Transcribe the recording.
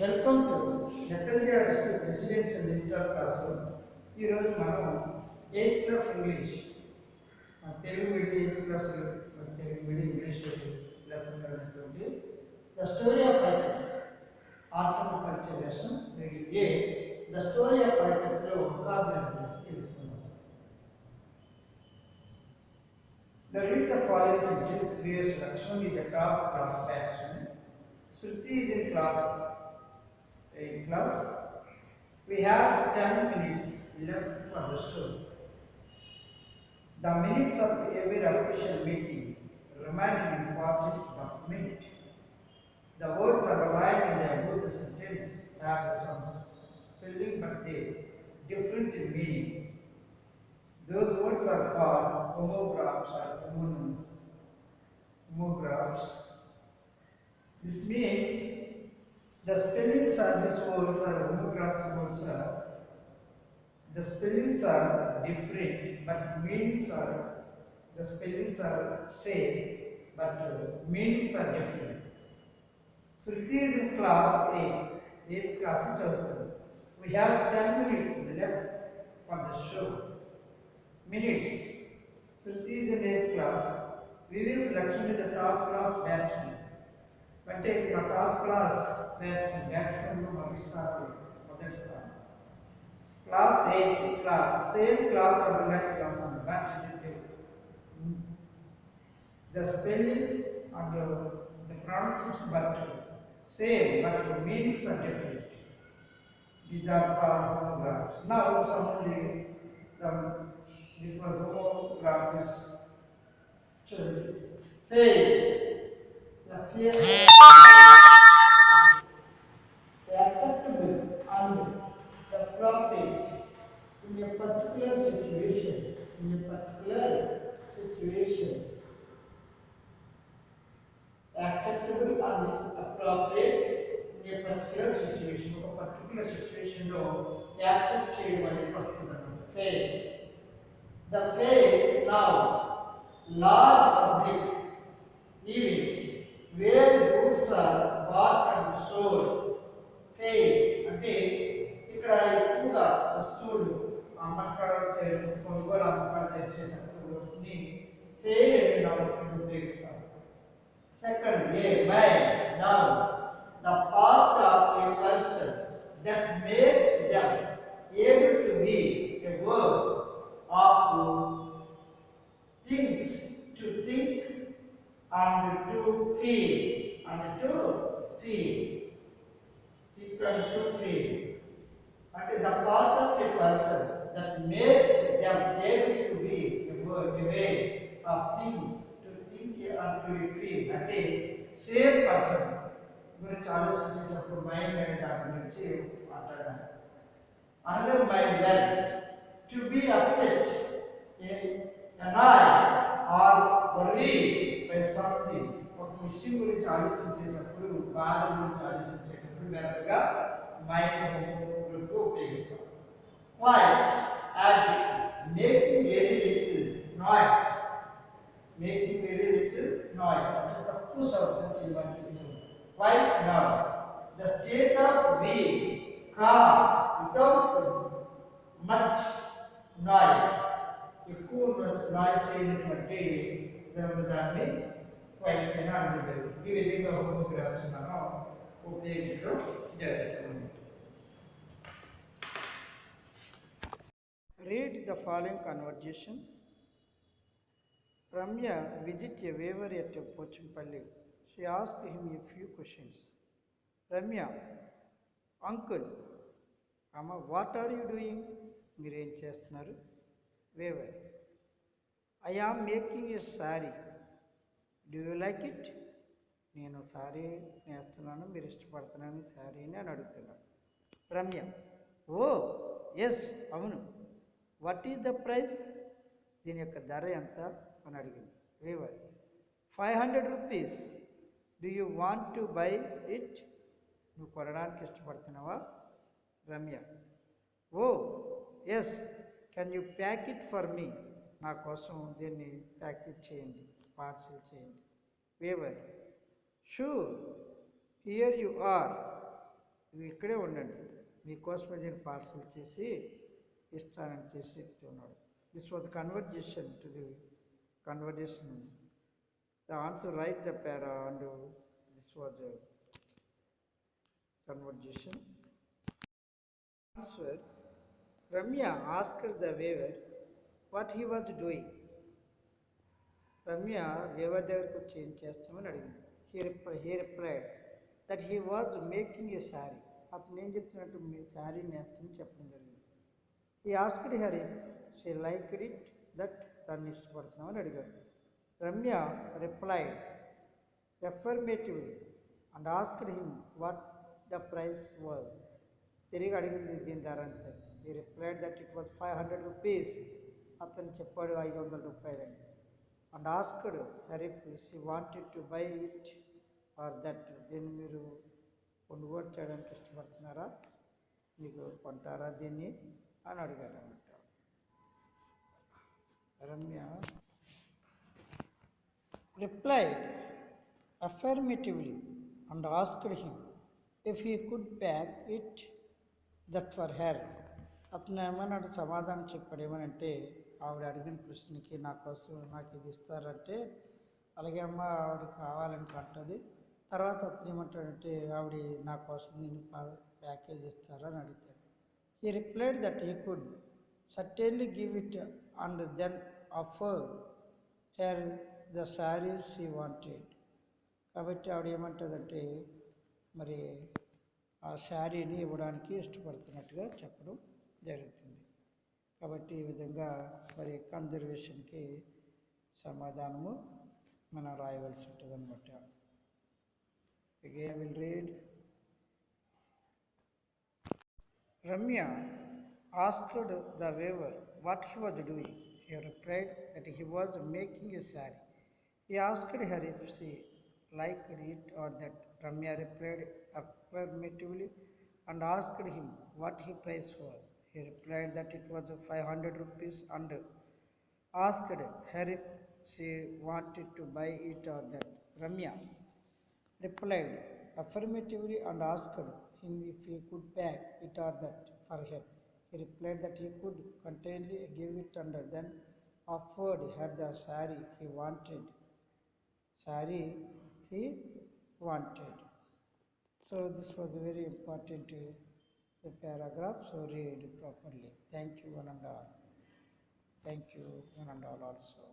Welcome to నెతంజాస్ residential digital classroom. ఈరోజు మనం 8th class English Telugu medium 8th class Telugu medium English lesson అనేటువంటి the story of item art culture lesson reading ఏ the story of ఐటమ్లో vocabulary తెలుసుకుందాం. The read the following sentence. V.S. Lakshman is a top class batsman. Shruti is in class. We have 10 minutes left for the show. The minutes of every official meeting remain an important document. The words underlined in the above sentence have some spelling, but they different in meaning. Those words are called homographs or homonyms. Homographs. This means the spellings of these words are homograph words are. The spellings are different, but meanings are. The spellings are same, but meanings are different. Shruti is in class 8th class. We have 10 minutes left for the show. Minutes. Shruti is in 8th class. V.S. Lakshman is a top class batsman. అంటే ఇక్కడ top class బ్యాట్స్మెన్లో మొదటి స్థానం. Class 8 class same class underline class and but the spelling and the pronunciation but same but meanings are different. These are called homographs. Now suddenly this was homograph is fail. The fail acceptable and appropriate in a particular situation. Acceptable and appropriate in a particular situation. ఒక particular situation లో accept చేయడం అనేది వస్తుంది అన్నమాట. fail. The fail now large public event where goods are bought and sold. fail అంటే ఇక్కడ ఎక్కువగా వస్తువులు అమ్మకాలు చేయడం, కొనుగోలు అమ్మకాలు చేసేటప్పుడు వర్డ్స్ని ఫెయిల్ అనే నామకరణం ఉపయోగిస్తారు. Second A by now the part of A person that makes them able to be a word of things to think and to feel think and to feel and the part of a person that makes them able to be a way of things to think and to feel. అంటే same person గురించి ఆలోచించేటప్పుడు mind అనే దాని గురించి మాట్లాడాలి. Another mind well to be upset annoyed or worried by something. ఒక విషయం గురించి ఆలోచించేటప్పుడు, బాధ గురించి ఆలోచించేటప్పుడు వెనకగా మైండ్ ఉపయోగిస్తాం. Quiet and making very little noise. అంటే తక్కువ శబ్దం చేయడానికి. Quiet now the state of being calm without much noise. ఎక్కువ నాయిస్ చేయనటువంటి దాన్ని క్వైట్ అని అంటారు. ఈ విధంగా హోమోగ్రాఫ్స్ మనం ఉపయోగించడం జరుగుతుంది. Read the following conversation. Ramya visit a weaver at Pochampalli. She asked him a few questions. Ramya, uncle, Amma, what are you doing? మీరు ఏం చేస్తున్నారు? Weaver, I am making a saree. Do you like it? నేను సారీ నేస్తున్నాను, మీరు ఇష్టపడుతున్నాను సారీని అని అడుగుతున్నాను. రమ్య, ఓ ఎస్ అవును. What is the price? దీని యొక్క ధర ఎంత అని అడిగింది. Weaver, 500 rupees. Do you want to buy it? నువ్వు కొనడానికి ఇష్టపడుతున్నావా? Ramya, oh yes. Can you pack it for me? నా కోసం దీన్ని ప్యాకేజ్ చేయండి, పార్సిల్ చేయండి. Weaver, sure, here you are. ఇది ఇక్కడే ఉండండి, మీకోసమే నేను పార్సల్ చేసి ఇస్తానని చేసి చెప్తున్నాడు. This was conversation to the conversation. The answer right the para and this was a conversation. Answer. Ramya asked the weaver what he was doing. Ramya weaver దగ్గరకు వచ్చి ఏం చేస్తామని అడిగింది. He replied that he was making a sari. అతను ఏం చెప్తున్నట్టు మీ శారీ నేస్తామని చెప్పడం జరిగింది. He asked her if she liked it, that దాన్ని ఇష్టపడుతున్నామని అడిగాడు. Ramya replied affirmatively and asked him what the price was. తిరిగి అడిగింది దీని ధర అంతే. He replied that it was 500 rupees. అతను చెప్పాడు 500 రూపాయలని. And asked her if she wanted to buy it or that. దీన్ని మీరు కొనుగోలు చేయడానికి ఇష్టపడుతున్నారా, మీకు కొంటారా దీన్ని అని అడిగాడు అన్నమాట. Ramya replied affirmatively and asked him if he could pack it that for her. అతను ఏమన్నాడు, సమాధానం చెప్పాడు. ఏమనంటే ఆవిడ అడిగిన ప్రశ్నకి నా కోసం నాకు ఇది ఇస్తారంటే అలాగే అమ్మ ఆవిడ కావాలని అంటుంది. తర్వాత అతను ఏమంటాడంటే ఆవిడ నా కోసం దీన్ని ప్యాకేజ్ ఇస్తారని అడుగుతాడు. He replied that he could certainly give it and then offer her the sari she wanted. కాబట్టి ఆవిడ ఏమంటుందంటే మరి ఆ శారీని ఇవ్వడానికి ఇష్టపడుతున్నట్టుగా చెప్పడం జరుగుతుంది. కాబట్టి ఈ విధంగా మరి కన్జర్వేషన్కి సమాధానము మనం రాయవలసి ఉంటుంది అనమాట. Again I will read. Ramya asked the weaver what he was doing. He replied that he was making a saree. He asked her if she liked it or that. Ramya replied affirmatively and asked him what his price was. He replied that it was 500 rupees and asked her if she wanted to buy it or that. Ramya replied affirmatively and asked him if he could pack it or that for her. He replied that he could continually give it and then offered her the saree he wanted. So this was a very important paragraph. So read properly. Thank you one and all. Thank you one and all also.